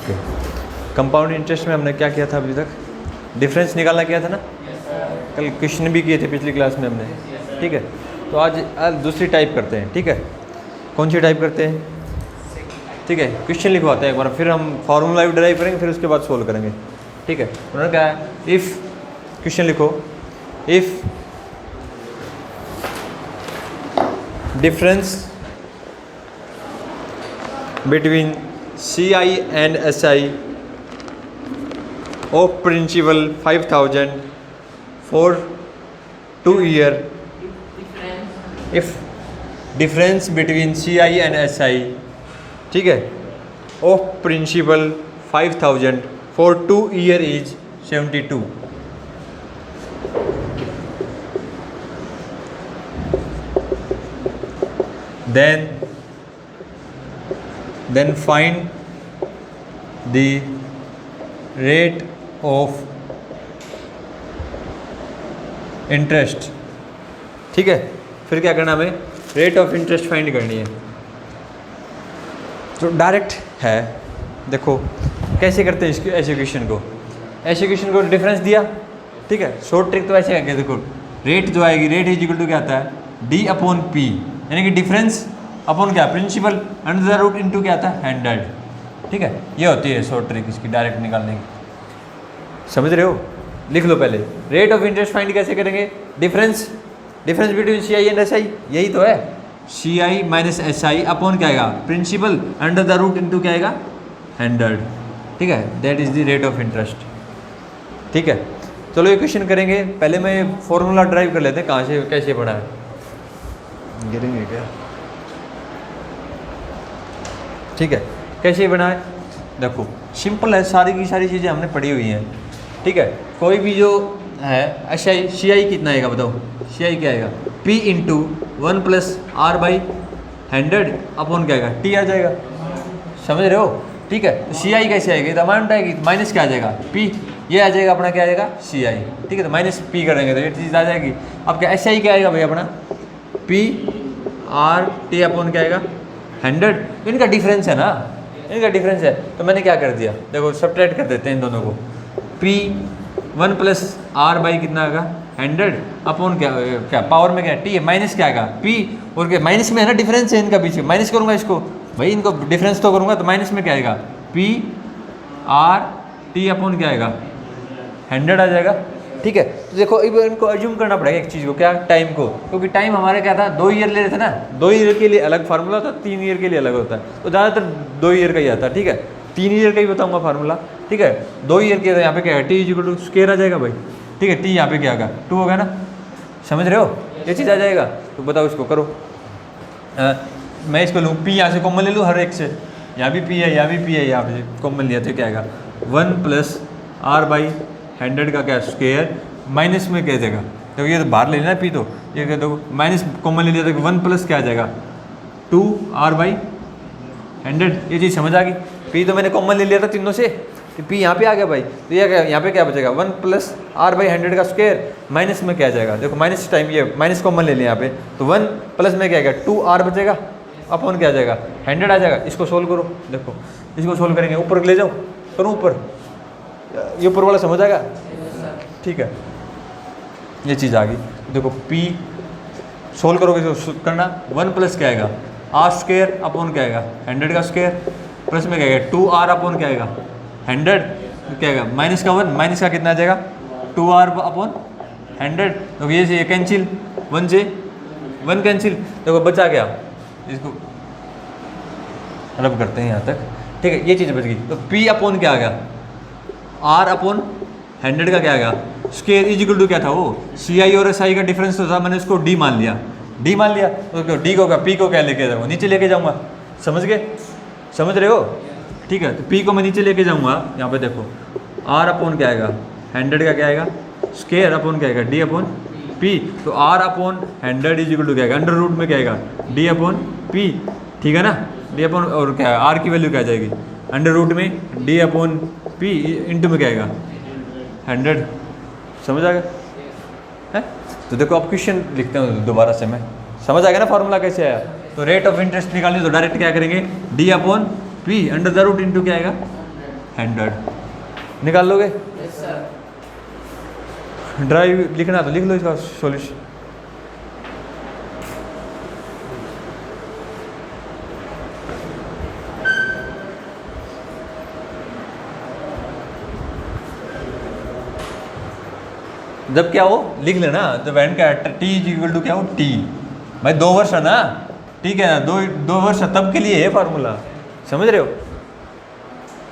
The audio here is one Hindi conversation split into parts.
ओके, कंपाउंड इंटरेस्ट में हमने क्या किया था अभी तक? डिफरेंस निकालना किया था ना, कल क्वेश्चन भी किए थे पिछली क्लास में हमने, ठीक है। तो आज दूसरी टाइप करते हैं, ठीक है। कौन सी टाइप करते हैं? ठीक है, क्वेश्चन लिखवाते हैं एक बार, फिर हम फार्मूला भी ड्राइव करेंगे, फिर उसके बाद सोल्व करेंगे, ठीक है। उन्होंने कहा है इफ़, क्वेश्चन लिखो, if difference between CI and SI of principal 5000 for 2 year, if difference between CI and SI, ठीक है, of principal 5000 for 2 year is 72, then find the rate of interest, ठीक है। फिर क्या करना, हमें रेट ऑफ इंटरेस्ट फाइंड करनी है। तो डायरेक्ट है, देखो कैसे करते हैं इसकी ऐसे क्वेश्चन को। ऐसे क्वेश्चन को डिफरेंस दिया, ठीक है, शॉर्ट ट्रिक तो ऐसे करके देखो, रेट जो आएगी, रेट इज इक्वल टू क्या आता है, D अपॉन P, यानी कि डिफरेंस अपॉन क्या, principal, under the root into क्या आता है, 100, ठीक है। ये होती है शॉर्ट ट्रिक इसकी डायरेक्ट निकालने की, समझ रहे हो? लिख लो पहले, रेट ऑफ इंटरेस्ट फाइंड कैसे करेंगे, difference between CI and SI, यही तो है, CI माइनस SI अपॉन क्या आएगा, principal under the root into क्या आएगा, 100, ठीक है। That is the rate of interest, ठीक है। चलो ये क्वेश्चन करेंगे, पहले मैं फॉर्मूला ड्राइव कर लेते हैं, कहाँ से कैसे बना है, गिरेंगे क्या, ठीक है। कैसे बना है, देखो सिंपल है, सारी की सारी चीज़ें हमने पढ़ी हुई हैं, ठीक है। कोई भी जो है CI कितना आएगा बताओ, CI क्या आएगा, P into 1 plus R by 100 upon क्या आएगा, T आ जाएगा, समझ रहे हो, ठीक है। तो CI कैसे आएगी, तो अमाउंट आएगी, माइनस क्या आ जाएगा, P, ये आ जाएगा अपना क्या आएगा, CI, ठीक है। तो माइनस P करेंगे तो ये चीज़ आ जाएगी। अब क्या SI क्या आएगा भाई अपना, P R T अपॉन क्या आएगा, 100, इनका डिफरेंस है ना, इनका डिफरेंस है। तो मैंने क्या कर दिया, देखो सब्ट्रैक्ट कर देते हैं इन दोनों को, P 1 प्लस R बाई कितना आएगा, 100 अपॉन क्या पावर में क्या T है, माइनस क्या आएगा, P, और क्या माइनस में है ना, डिफरेंस है इनका, पीछे माइनस करूँगा इसको भाई, इनको डिफरेंस तो करूँगा, तो माइनस में क्या आएगा, P R T अपॉन क्या आएगा, 100 आ जाएगा, ठीक है। तो देखो अब इनको एज्यूम करना पड़ेगा एक चीज़ को, क्या, टाइम को, क्योंकि टाइम हमारे क्या था, 2 ईयर ले रहे थे ना, 2 ईयर के लिए अलग फार्मूला होता है, 3 ईयर के लिए अलग होता है, तो ज़्यादातर 2 ईयर का ही आता है, ठीक है। 3 ईयर का ही बताऊंगा फार्मूला, ठीक है। 2 ईयर के यहाँ पे क्या है, T is equal to square आ जाएगा भाई, ठीक है। T यहाँ पे क्या आएगा, 2 होगा ना, समझ रहे हो, ये चीज़ आ जाएगा। तो बताओ इसको करो, मैं इसको लूँ P, यहाँ से कॉमन ले लूँ हर एक से, यहाँ भी P है, यहाँ भी P है, यहाँ पे कॉमन लिया तो क्या आएगा, 1 प्लस R बाई 100 का क्या स्क्वायर, माइनस में क्या देगा, तो ये तो बाहर ले लेना P, तो ये कह दो माइनस कॉमन ले लिया तो 1 प्लस क्या आ जाएगा, 2R बाई 100, ये चीज़ समझ आ गई। P तो मैंने कॉमन ले लिया था तीनों से, तो P यहाँ पे आ गया भाई, तो ये क्या, यहाँ पे क्या बचेगा, 1 प्लस R बाई 100 का स्क्वायर, माइनस में क्या आ जाएगा, देखो माइनस टाइम ये माइनस कॉमन ले लिया यहाँ पे, तो 1 प्लस में क्या आएगा, 2R बचेगा अपॉन क्या आ जाएगा, 100 आ जाएगा। इसको सोल्व करो, देखो इसको सोल्व करेंगे, ऊपर ले जाओ, करो ऊपर, ये ऊपर वाला समझ आएगा, ठीक है। ये चीज़ आ गई, देखो P सोल्व करोगे तो करना, 1 प्लस क्या आएगा, R स्क्वायर अपॉन क्या आएगा, 100 का स्क्वायर, प्लस में क्या आएगा, 2R अपॉन क्या आएगा, 100, क्या आएगा, माइनस का 1, माइनस का कितना आ जाएगा, 2R अपॉन 100, तो ये कैंसिल, 1 से 1 कैंसिल, देखो बचा क्या, इसको रब करते हैं यहाँ तक, ठीक है। ये चीज़ बच गई, तो P अपॉन क्या आ गया, R अपॉन 100 का क्या आएगा, स्क्वायर इज इक्वल टू क्या था वो, CI और SI का डिफरेंस तो था, मैंने उसको D मान लिया, तो D को क्या, P को क्या लेके जाऊँगा, नीचे लेके जाऊँगा, समझ गए, समझ रहे हो, ठीक है। तो P को मैं नीचे लेके जाऊँगा, यहाँ पे देखो R अपॉन क्या आएगा, 100 का क्या आएगा, स्क्वायर अपॉन क्या आएगा, D अपॉन P, तो R upon 100 is equal to क्या आएगा, अंडर रूट में क्या आएगा, D अपॉन P, ठीक है ना, D अपॉन, और क्या है R की वैल्यू क्या आ जाएगी, अंडर रूट में D अपॉन P इंटू में क्या आएगा, 100, समझ आ गया है। तो देखो अब क्वेश्चन लिखते हैं दोबारा से, मैं समझ आ गया ना फार्मूला कैसे आया। तो रेट ऑफ इंटरेस्ट निकालनी तो डायरेक्ट क्या करेंगे, D upon P under the root into क्या आएगा 100 निकाल लोगे। ड्राइव लिखना तो लिख लो इसका सॉल्यूशन। जब क्या हो लिख लेना, तो वैन का टी इज इक्वल टू क्या हो टी, भाई 2 वर्ष है ना, ठीक है ना, दो वर्ष तब के लिए है फार्मूला, समझ रहे हो।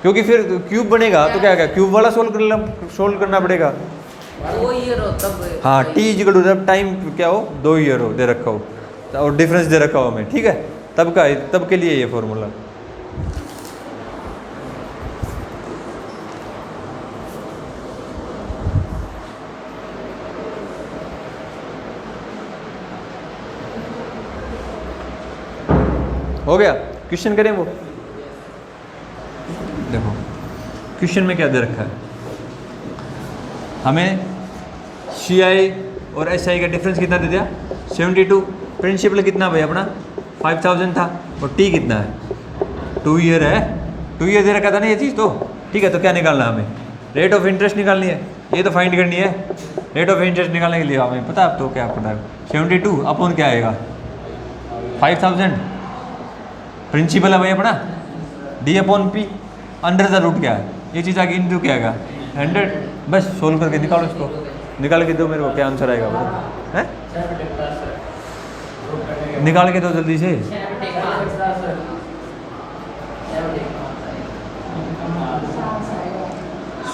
क्योंकि फिर क्यूब बनेगा तो क्या क्या क्यूब वाला सोल्व करना पड़ेगा। 2 ईयर हो तब। हाँ टी इज इक्वल टू जब टाइम क्या हो 2 ईयर हो दे रखा हो और डिफरेंस दे रखा हो हमें, ठीक है, तब के लिए ये फॉर्मूला। हो गया। क्वेश्चन करें वो, देखो क्वेश्चन में क्या दे रखा है हमें, सी आई और एस आई का डिफरेंस कितना दे दिया 72, प्रिंसिपल कितना भाई अपना 5000 था, और टी कितना है 2 ईयर है, 2 ईयर दे रखा था ना ये चीज़ तो, ठीक है। तो क्या निकालना हमें, रेट ऑफ इंटरेस्ट निकालनी है, ये तो फाइंड करनी है। रेट ऑफ इंटरेस्ट निकालने के लिए हमें पता है अब तो क्या पता है 72 अपॉन क्या आएगा 5000, प्रिंसिपल है भाई अपना, D upon P, under the root क्या है, ये चीज़ आगे इंटू क्या आएगा 100। बस सोल्व करके निकालो इसको, निकाल के दो मेरे को, क्या आंसर आएगा बताओ, हैं निकाल के दो जल्दी से।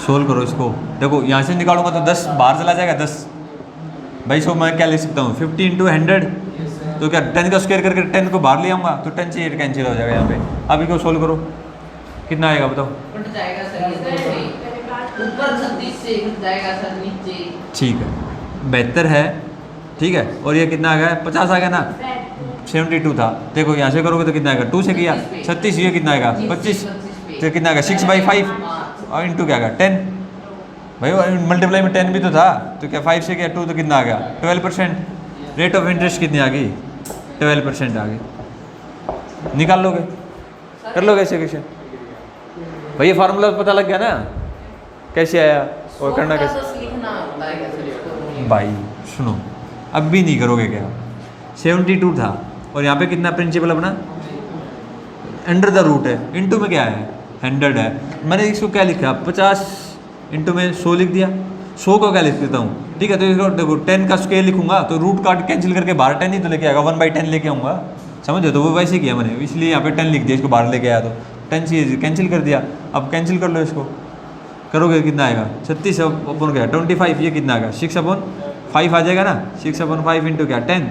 सोल्व करो इसको, देखो यहाँ से निकालूंगा तो 10 बाहर चला जाएगा 10, भाई सो मैं क्या लिख सकता हूँ 50 इंटू 100, तो क्या 10 का स्क्वायर करके 10 को बाहर ले आऊँगा तो 10 से 8 कैंसिल हो जाएगा यहाँ पे। अब इसको सोल्व करो कितना आएगा बताओ। कट जाएगा सर, ये ऊपर 36 से जाएगा सर नीचे, ठीक है 72 है, ठीक है, और ये कितना आ गया 50 आ गया ना, 72 था, देखो यहाँ से करोगे तो कितना आएगा 2 से किया 36, ये कितना आएगा 25, तो कितना आएगा 6/5 और इंटू क्या आएगा 10, भाई मल्टीप्लाई में 10 भी तो था, तो क्या 5 से किया 2 तो कितना आ गया 12%। रेट ऑफ इंटरेस्ट कितनी आ गई 12% आ गई, निकाल लोगे, कर लोगे ऐसे क्वेश्चन। भाई ये फार्मूला पता लग गया ना कैसे आया और करना कैसे। लिखना होता है कैसे इसको, भाई सुनो, अब भी नहीं करोगे क्या, 72 था और यहाँ पे कितना प्रिंसिपल अपना अंडर द रूट है, इंटू में क्या है 100 है, मैंने इसको क्या लिखा 50 इंटू में 100 लिख दिया, 100 को क्या लिख देता हूँ, ठीक है। तो इसको देखो 10 का स्क्वायर लिखूंगा तो रूट काट कैंसिल करके बाहर 10 ही तो लेके आएगा, 1/10 लेके आऊँगा, समझो, तो वो वैसे किया मैंने, इसलिए यहाँ पे 10 लिख दिया, इसको बाहर लेके आया तो 10 से कैंसिल कर दिया। अब कैंसिल कर लो इसको, करोगे कितना आएगा 36 अपॉन क्या 25, ये कितना आएगा 6/5 आ जाएगा ना, 6/5 इंटू क्या 10,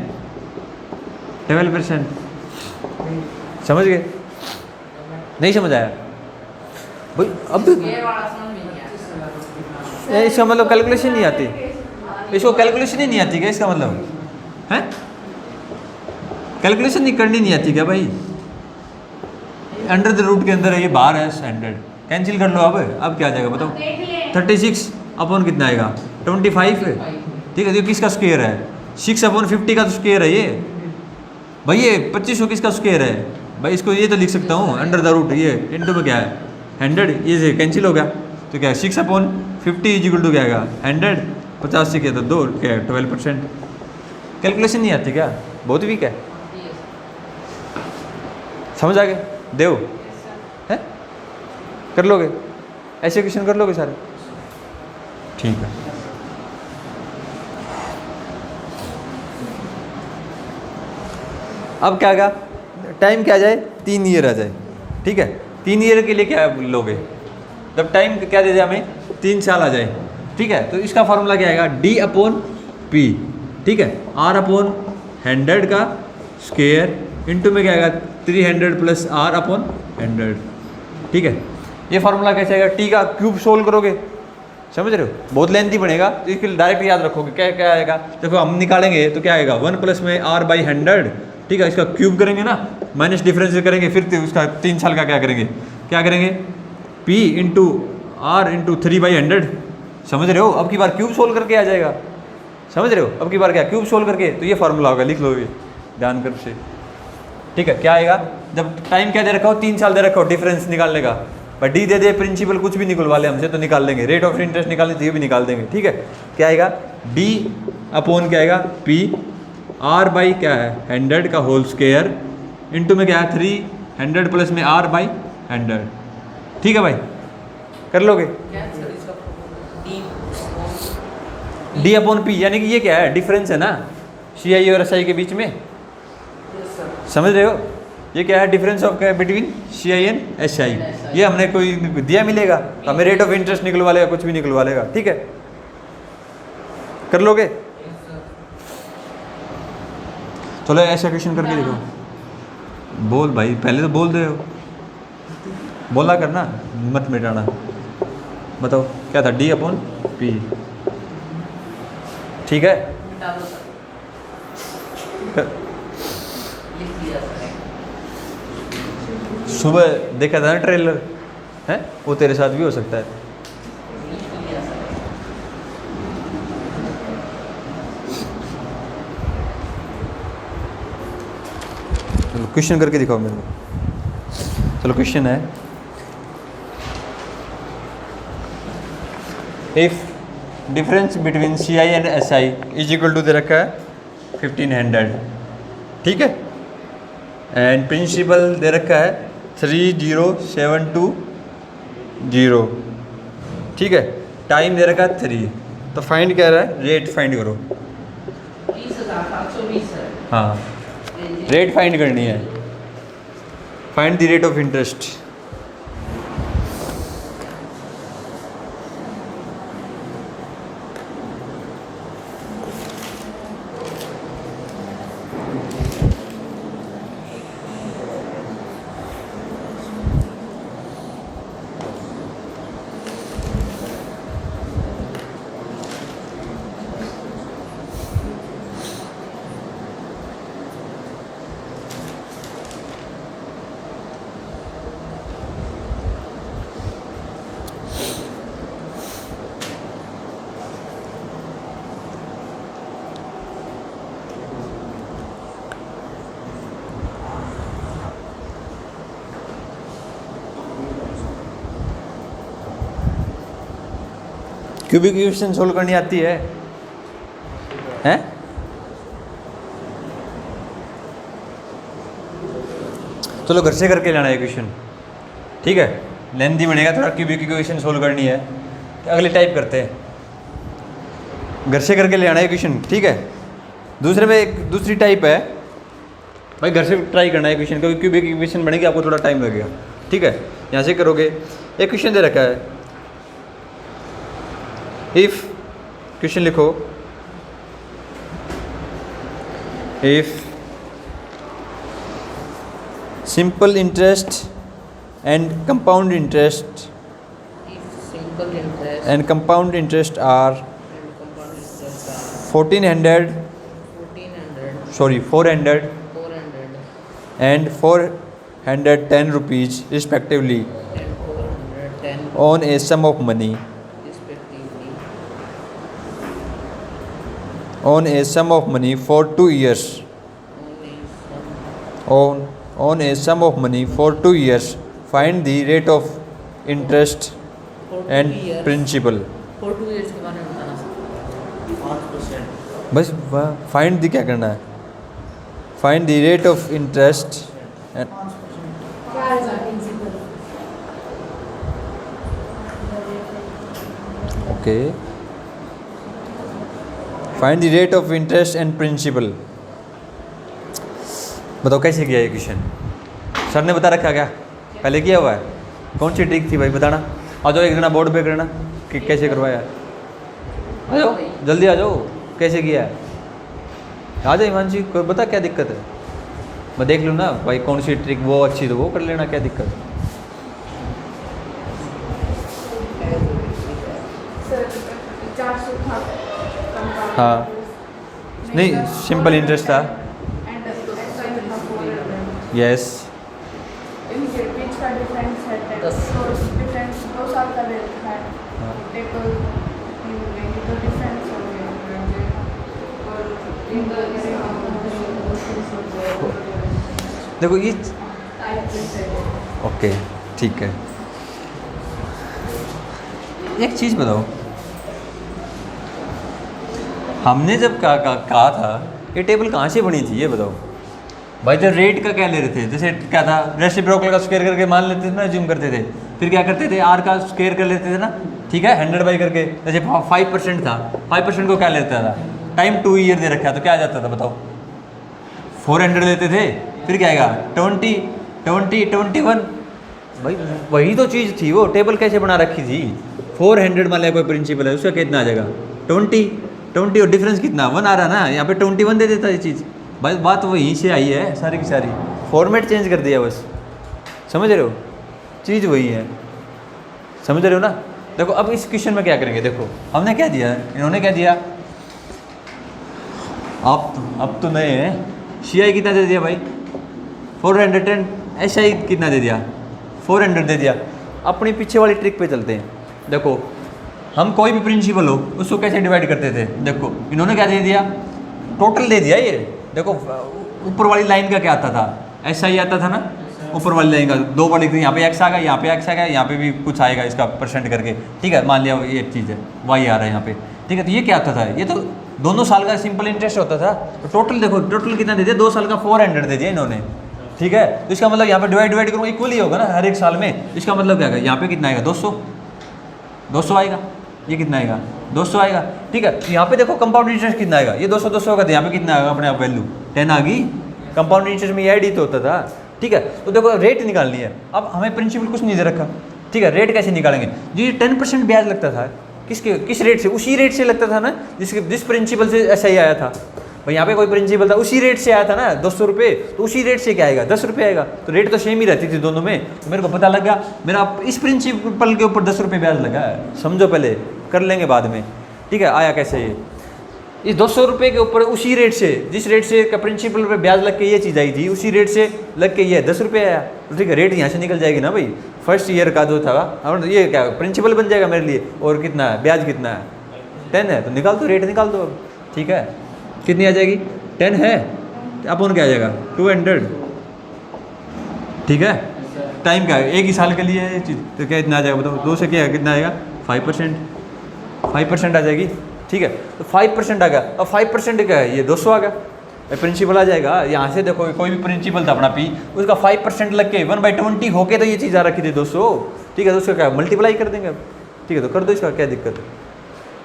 12%। समझ गए, नहीं समझ आया भाई। अब ये वाला समझ में नहीं आया, इसका मतलब कैलकुलेशन नहीं आती, इसको कैलकुलेशन ही नहीं आती क्या, इसका मतलब है कैलकुलेशन नहीं करनी नहीं आती क्या भाई। अंडर द रूट के अंदर है, ये बाहर है 100, कैंसिल कर लो। अब क्या आ जाएगा बताओ 36 अपॉन कितना आएगा 25 है, ठीक है। तो किसका स्क्वायर है 6/50 का तो स्क्वायर है ये भाई, ये 2500 किसका स्क्वायर है भाई, इसको ये तो लिख सकता हूँ अंडर द रूट, ये इंटू में क्या है 100, ये से कैंसिल हो गया तो क्या 6/50 इज इक्वल टू क्या आएगा 100, 50 से किया तो 2 क्या 12%। कैलकुलेशन नहीं आती क्या, बहुत वीक है, समझ आ गए देव है, कर लोगे ऐसे क्वेश्चन कर लोगे सारे, ठीक है। अब क्या आएगा, टाइम क्या आ जाए 3 ईयर आ जाए, ठीक है। 3 ईयर के लिए क्या लोगे, जब टाइम क्या दे दिया हमें 3 साल आ जाए, ठीक है। तो इसका फॉर्मूला क्या आएगा D/P, ठीक है, R/100 का स्क्वायर इंटू में क्या आएगा 300 प्लस R/100, ठीक है। ये फार्मूला कैसे आएगा, टी का क्यूब सोल्व करोगे, समझ रहे हो, बहुत लेंथी बनेगा, तो इसके लिए डायरेक्ट याद रखोगे क्या क्या आएगा। देखो हम निकालेंगे तो क्या आएगा 1 प्लस में R/100, ठीक है। इसका क्यूब करेंगे ना, माइनस डिफरेंस करेंगे, फिर उसका 3 साल का क्या करेंगे P इंटू R इंटू 3/100, समझ रहे हो। अब की बार क्यूब सोल्व करके आ जाएगा, समझ रहे हो, अब की बार क्या क्यूब सोल्व करके, तो ये फार्मूला होगा, लिख लो ये ध्यान कर से, ठीक है। क्या आएगा, जब टाइम क्या दे रखा हो 3 साल दे रखा हो डिफरेंस निकालने का, पर डी दे दे प्रिंसिपल कुछ भी निकलवा ले हमसे तो निकाल लेंगे, रेट ऑफ इंटरेस्ट निकालने तो ये भी निकाल देंगे, ठीक है। क्या आएगा, डी अपॉन क्या आएगा पी, आर बाई क्या है 100 का होल स्क्वायर इंटू में क्या है 300 प्लस में आर बाई 100, ठीक है भाई, कर लोगे। क्या सर इसका डी अपॉन पी यानी कि ये क्या है, डिफरेंस है ना सी आई और एस आई के बीच में, समझ रहे हो, ये क्या है difference of between C I and S I, ये हमने कोई दिया मिलेगा तो हमें रेट ऑफ इंटरेस्ट निकलवा लेगा, कुछ भी निकलवा लेगा, ठीक है, कर लोगे। चलो ऐसा क्वेश्चन करके देखो, बोल भाई पहले तो बोल दे हो, बोला करना मत मिटाना, बताओ क्या था, डी अपॉन पी, ठीक है। मिटा दो सर, लिख दिया सर। सुबह देखा था ना ट्रेलर है, वो तेरे साथ भी हो सकता है। लिख दिया सर। चलो क्वेश्चन करके दिखाओ मेरे को। चलो क्वेश्चन है, if difference between C I and S I is equal to दे रखा है 1500, ठीक है, एंड प्रिंसिपल दे रखा है 30720, ठीक है, टाइम दे रखा है 3, तो फाइंड क्या रहा है, रेट फाइंड करो। 30,720 सर। हाँ रेट फाइंड करनी है, find the rate of interest. Cubic equation solve करनी आती है हैं? चलो घर से करके लाना है इक्वेशन, ठीक है, लेंथी बनेगा थोड़ा, क्यूबिक इक्वेशन सोल्व करनी है तो अगले टाइप करते हैं, घर से करके ले आना है इक्वेशन, ठीक है। दूसरे में एक दूसरी टाइप है भाई, घर से ट्राई करना है इक्वेशन, क्योंकि क्यूबिक इक्वेशन बनेगी आपको थोड़ा टाइम लगेगा, ठीक है। यहाँ से करोगे, एक क्वेश्चन दे रखा है, इफ क्वेश्चन लिखो, if simple interest and compound interest Simple interest and compound interest are and compound interest are 1400 1400, sorry 400 400 and 410 rupees respectively and 410 on a sum of money respectively on a sum of money for 2 years only some on a sum of money for 2 years. Find the rate of interest for 2 and years principal. for 2 years के बारे में बताना सर। 5%। बस फाइंड दी क्या करना है, find the rate of interest and okay, find the rate of interest and principal. बताओ कैसे किया ये क्वेश्चन, सर ने बता रखा क्या, पहले किया हुआ है, कौन सी ट्रिक थी भाई बताना, आ जाओ एक जना बोर्ड पे करना कि कैसे करवाया, आ जाओ जल्दी आ जाओ, कैसे किया है, आ जाओ हिमांशी, कोई बता क्या दिक्कत है, मैं देख लूँ ना भाई कौन सी ट्रिक वो अच्छी तो वो कर लेना, क्या दिक्कत है। हाँ नहीं सिंपल इंटरेस्ट था, यस बीच का डिफरेंस है 10 तो डिफरेंस 2 साल का रेट है, टेबल तो डिफरेंस हो गया देखो ये ओके ठीक है, एक चीज़ बताओ, हमने जब कहा था ये टेबल कहाँ से बनी थी ये बताओ भाई। जब रेट का क्या ले रहे थे, जैसे क्या था, रेसिप्रोकल का स्क्वायर करके मान लेते थे ना, ज्यूम करते थे, फिर क्या करते थे आर का स्क्वायर कर लेते थे ना, ठीक है, 100 बाई करके। जैसे 5% था, 5% को क्या लेता था, टाइम 2 ईयर दे रखा है तो क्या आ जाता था बताओ, 400 लेते थे, फिर क्या आएगा 20 20 21। भाई वही तो चीज़ थी, वो टेबल कैसे बना रखी थी, 400 मान लिया कोई प्रिंसिपल है, उसका कितना आ जाएगा 20 और डिफरेंस कितना 1 आ रहा ना, यहाँ पे 21 दे देता ये चीज़। भाई बात वहीं से आई है सारी की सारी, फॉर्मेट चेंज कर दिया बस, समझ रहे हो, चीज़ वही है, समझ रहे हो ना। देखो अब इस क्वेश्चन में क्या करेंगे, देखो हमने क्या दिया, इन्होंने क्या दिया, अब तो नए हैं, CI कितना दे दिया भाई 410, SI कितना दे दिया 400 दे दिया। अपनी पीछे वाली ट्रिक पे चलते हैं। देखो हम कोई भी प्रिंसिपल हो उसको कैसे डिवाइड करते थे, देखो इन्होंने क्या दे दिया, टोटल दे दिया ये। देखो ऊपर वाली लाइन का क्या आता था, SI आता था ना, ऊपर वाली लाइन का 2 वाली, यहाँ पे x आ गया, यहाँ पे x आ गया, यहाँ पे भी कुछ आएगा इसका परसेंट करके, ठीक है, मान लिया ये एक चीज़ है, y आ रहा है यहाँ पे, ठीक है। तो ये क्या आता था, ये तो दोनों साल का सिंपल इंटरेस्ट होता था। तो टोटल देखो, टोटल कितना दे दिया, 2 साल का 400 दे दिया इन्होंने, ठीक है। तो इसका मतलब यहाँ पे डिवाइड करूँगा इक्वल ही होगा ना हर एक साल में। इसका मतलब क्या आएगा, यहाँ पे कितना आएगा 200 आएगा, ये कितना आएगा 200 आएगा, ठीक है। यहाँ पे देखो कंपाउंड इंटरेस्ट कितना आएगा, ये 200 होगा, तो यहाँ पे कितना आएगा अपने आप वैल्यू 10 आ गई। कंपाउंड इंटरेस्ट में ये ID तो होता था, ठीक है। तो देखो रेट निकालनी है, अब हमें प्रिंसिपल कुछ नहीं दे रखा, ठीक है। रेट कैसे निकालेंगे, जी 10% ब्याज लगता था, किस रेट से, उसी रेट से लगता था ना जिस प्रिंसिपल से SI आया था। भाई यहाँ पे कोई प्रिंसिपल था उसी रेट से आया था ना 200 रुपये, तो उसी रेट से क्या आएगा 10 रुपये आएगा। तो रेट तो सेम ही रहती थी दोनों में। तो मेरे को पता लगा मेरा इस प्रिंसिपल के ऊपर 10 रुपये ब्याज लगा है, समझो, पहले कर लेंगे बाद में, ठीक है। आया कैसे ये, इस 200 रुपये के ऊपर उसी रेट से, जिस रेट से का प्रिंसिपल पे ब्याज लग के ये चीज़ आई थी, उसी रेट से लग के ये 10 रुपये आया। तो ठीक है, रेट यहाँ से निकल जाएगी ना भाई, फर्स्ट ईयर का जो था और ये क्या प्रिंसिपल बन जाएगा मेरे लिए। और कितना है ब्याज, कितना है 10 है, तो निकाल दो, रेट निकाल दो अब, ठीक है। कितनी आ जाएगी 10 है, अपन क्या आ जाएगा 200, ठीक है। टाइम क्या है, एक ही साल के लिए है ये चीज़, तो क्या इतना आ जाएगा बताओ, 2 से क्या कितना आएगा 5% आ जाएगी, ठीक है। तो 5% आ गया, अब 5% क्या है, ये 200 आ गया, प्रिंसिपल आ जाएगा। यहाँ से देखो कोई भी प्रिंसिपल था अपना P, उसका 5% लग के 1/20 होके तो ये चीज़ आ रखी थी 200, ठीक है। तो उसका क्या मल्टीप्लाई कर देंगे अब, ठीक है। तो कर दो, इसका क्या दिक्कत है,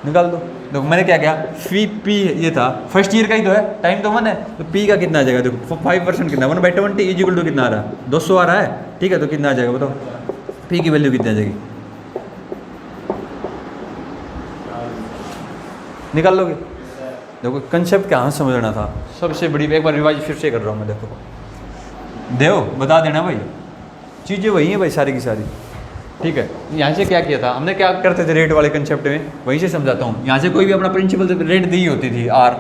निकाल दो। देखो मैंने क्या किया, P ये था फर्स्ट ईयर का ही तो है, टाइम तो 1 है, तो P का कितना आ जाएगा, देखो 5% कितना 1/20 इक्वल टू कितना आ रहा है 200 आ रहा है, ठीक है। तो कितना आ जाएगा बताओ, P की वैल्यू कितनी आ जाएगी, निकाल लोगे। देखो कंसेप्ट कहाँ समझना था, सबसे बड़ी, एक बार रिवाइज फिर से कर रहा हूँ मैं। देखो देव बता देना भाई, चीज़ें वही हैं भाई सारी की सारी, ठीक है। यहाँ से क्या किया था हमने, क्या करते थे रेट वाले कंसेप्ट में, वहीं से समझाता हूँ। यहाँ से कोई भी अपना प्रिंसिपल रेट दी होती थी R,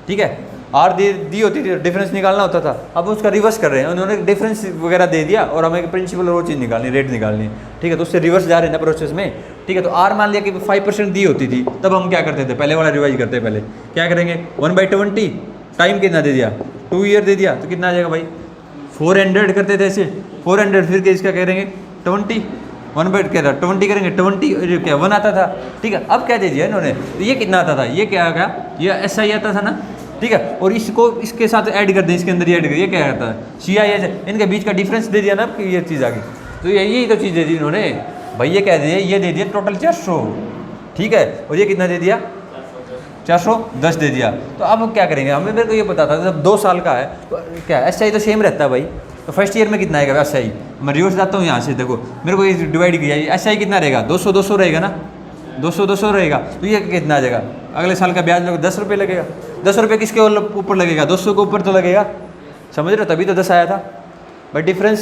ठीक है, R दी होती थी, डिफरेंस निकालना होता था। अब उसका रिवर्स कर रहे हैं, उन्होंने डिफरेंस वगैरह दे दिया और हमें प्रिंसिपल वो चीज़ निकालनी, रेट निकालनी है, ठीक है। तो उससे रिवर्स जा रहे हैं ना प्रोसेस में, ठीक है। तो R मान लिया कि 5% दी होती थी, तब हम क्या करते थे, पहले वाला रिवाइज करते हैं। पहले क्या करेंगे, 1/20 टाइम कितना दे दिया 2 ईयर दे दिया, तो कितना आ जाएगा भाई 400 करते थे ऐसे 400, फिर इसका करेंगे 20 1/20 करेंगे 20 क्या 1 आता था, ठीक है। अब क्या दे दिया इन्होंने, तो ये कितना आता था, ये क्या आ गया, ये SI आता था ना, ठीक है। और इसको इसके साथ ऐड कर दें, इसके अंदर ये ऐड कर, ये क्या आता है CI, इनके बीच का डिफरेंस दे दिया ना, कि ये चीज़ आ गई। तो यही तो चीज़ दे दी इन्होंने भाई, ये क्या दिया, ये दे दिया टोटल 400, ठीक है। और ये कितना दे दिया 410 दे दिया। तो अब क्या करेंगे, हमें मेरे को ये पता था जब 2 साल का है तो क्या SI तो सेम रहता है भाई। तो फर्स्ट ईयर में कितना आएगा SI, मैं रिवर्स जाता हूँ यहाँ से, देखो मेरे को ये डिवाइड किया, SI कितना रहेगा 200 रहेगा ना, 200 रहेगा। तो ये कितना आ जाएगा, अगले साल का ब्याज लगेगा 10 रुपये लगेगा। 10 रुपये किसके ऊपर लगेगा, 200 के ऊपर तो लगेगा, समझ रहे हो, तभी तो 10 आया था। बट डिफरेंस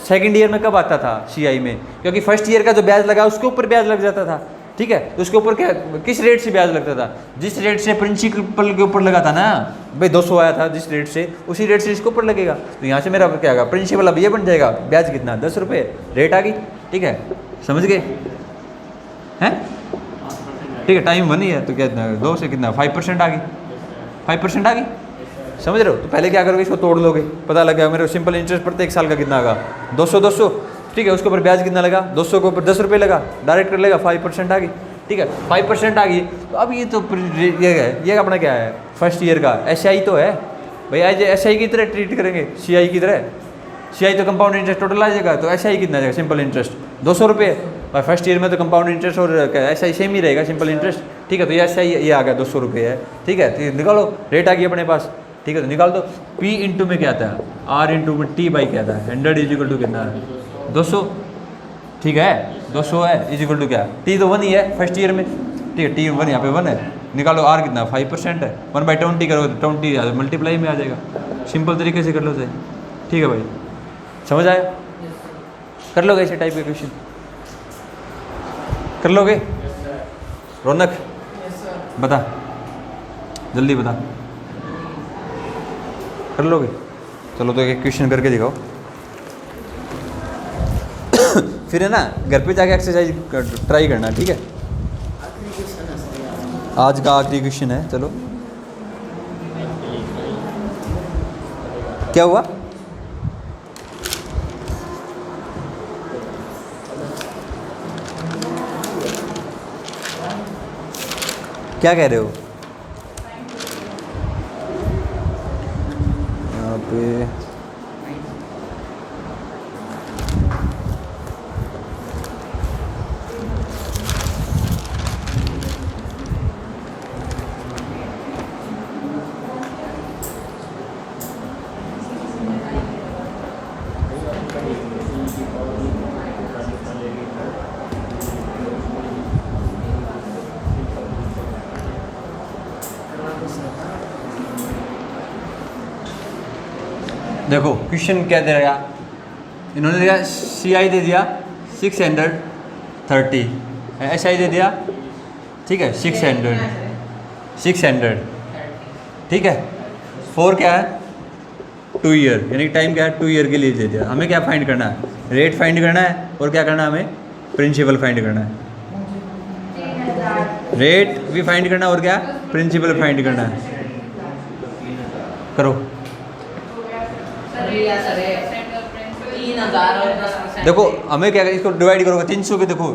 सेकंड ईयर में कब आता था CI में, क्योंकि फर्स्ट ईयर का जो ब्याज लगा उसके ऊपर ब्याज लग जाता था, ठीक है। तो उसके ऊपर क्या, किस रेट से ब्याज लगता था, जिस रेट से प्रिंसिपल के ऊपर लगा था ना भाई, 200 आया था जिस रेट से, उसी रेट से इसके ऊपर लगेगा। तो यहाँ से मेरा क्या होगा, प्रिंसिपल अब ये बन जाएगा, ब्याज कितना 10 रुपये, रेट आ गई, ठीक है, समझ गए हैं, ठीक है। टाइम 1 ही है तो क्या 2 से कितना 5% आ गई, 5% आ गई, समझ रहे हो। तो पहले क्या करोगे, इसको तोड़ लोगे, पता लग गया मेरे को सिंपल इंटरेस्ट प्रत्येक साल का कितना आगा 200, ठीक है। उसके ऊपर ब्याज कितना लगा, 200 के ऊपर 10 रुपये लगा, डायरेक्ट कर लेगा 5% आ गई, ठीक है 5% आ गई। तो अब ये तो ये अपना क्या है फर्स्ट ईयर का SI तो है भाई, आज SI की तरह ट्रीट करेंगे CI की तरह। CI तो कंपाउंड इंटरेस्ट टोटल आ जाएगा, तो SI कितना आ जाएगा सिंपल इंटरेस्ट 200 रुपये। और फर्स्ट ईयर में तो कंपाउंड इंटरेस्ट और SI सेम ही रहेगा सिंपल इंटरेस्ट, ठीक है। तो ये SI ये आ गया 200 रुपये है, ठीक है। तो निकालो रेट आ गई अपने पास, ठीक है। तो निकाल दो P इंटू में क्या आता है R इंटू में T बाई क्या आता है 100 इज इक्वल टू कितना है 200, ठीक है 200 है इज इक्वल टू क्या T तो 1 ही है फर्स्ट ईयर में, ठीक है। T 1 यहाँ पे 1 है, निकालो R कितना 5% है, 1/20 करो तो 20 मल्टीप्लाई में आ जाएगा। सिंपल तरीके से कर लो सही, ठीक है भाई, समझ आया? कर लोगे ऐसे टाइप के क्वेश्चन, कर लोगे? रौनक बता, जल्दी बता, कर लोगे? चलो तो एक क्वेश्चन करके दिखाओ फिर है ना घर पे जाके एक्सरसाइज ट्राई करना, ठीक है। आज का आखिरी क्वेश्चन है, चलो क्या हुआ? क्या कह रहे हो? यहाँ पे देखो क्वेश्चन क्या दे रहा, इन्होंने दिया CI दे दिया 630, SI दे दिया, ठीक है 600, ठीक है। 4 क्या है 2 ईयर, यानी टाइम क्या है 2 ईयर के लिए दे दिया। हमें क्या फाइंड करना है, रेट फाइंड करना है, और क्या करना है हमें प्रिंसिपल फाइंड करना है। रेट भी फाइंड करना और क्या प्रिंसिपल फाइंड करना है। करो देखो हमें क्या इसको डिवाइड करोगे 300 के, देखो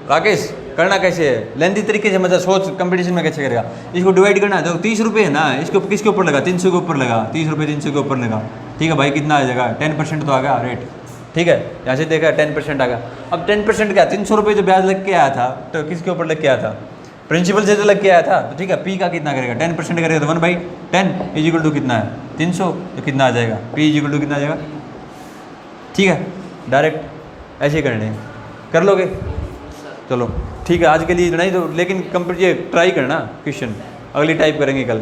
राकेश करना कैसे है लेंथी तरीके से, मतलब सोच कंपटीशन में कैसे करेगा। इसको डिवाइड करना है, देखो 30 रुपये है ना, इसको किसके ऊपर लगा 300 के ऊपर लगा, 30 रुपये 300 के ऊपर लगा, ठीक है भाई। कितना आ जाएगा 10% तो आ गया रेट, ठीक है। यहाँ से देखा 10% आ गया। अब 10% क्या 300 रुपये जो ब्याज लग के आया था तो किसके ऊपर लग के आया था, प्रिंसिपल से तो लग के आया था, तो ठीक है। P का कितना करेगा 10% करेगा तो 1/10 इज इक्वल टू कितना है 300, तो कितना आ जाएगा P इज इक्वल टू कितना आ जाएगा, ठीक है। डायरेक्ट ऐसे करने कर लोगे, चलो ठीक है। आज के लिए इतना ही, तो लेकिन कंप्लीट ट्राई करना क्वेश्चन, अगली टाइप करेंगे कल।